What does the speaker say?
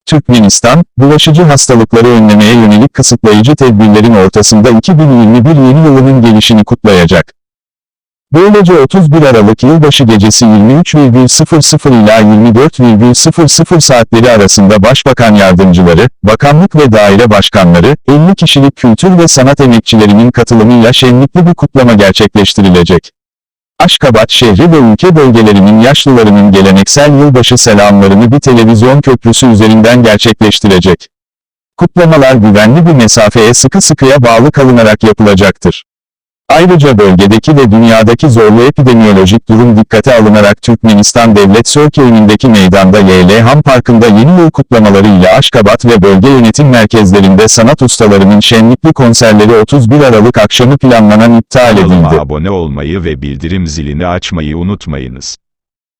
Türkmenistan, bulaşıcı hastalıkları önlemeye yönelik kısıtlayıcı tedbirlerin ortasında 2021 yeni yılının gelişini kutlayacak. Böylece 31 Aralık yılbaşı gecesi 23,00 ila 24,00 saatleri arasında Başbakan Yardımcıları, bakanlık ve daire başkanları, 50 kişilik kültür ve sanat emekçilerinin katılımıyla şenlikli bir kutlama gerçekleştirilecek. Aşgabat şehri ve ülke bölgelerinin yaşlılarının geleneksel yılbaşı selamlarını bir televizyon köprüsü üzerinden gerçekleştirecek. Kutlamalar güvenli bir mesafeye sıkı sıkıya bağlı kalınarak yapılacaktır. Ayrıca bölgedeki ve dünyadaki zorlu epidemiyolojik durum dikkate alınarak Türkmenistan Devlet Sörkeyni'ndeki meydanda Yeğle-Han Parkı'nda yeni yıl kutlamaları ile Aşgabat ve bölge yönetim merkezlerinde sanat ustalarının şenlikli konserleri 31 Aralık akşamı planlanan iptal edildi. Kanalıma abone olmayı ve bildirim zilini açmayı unutmayınız.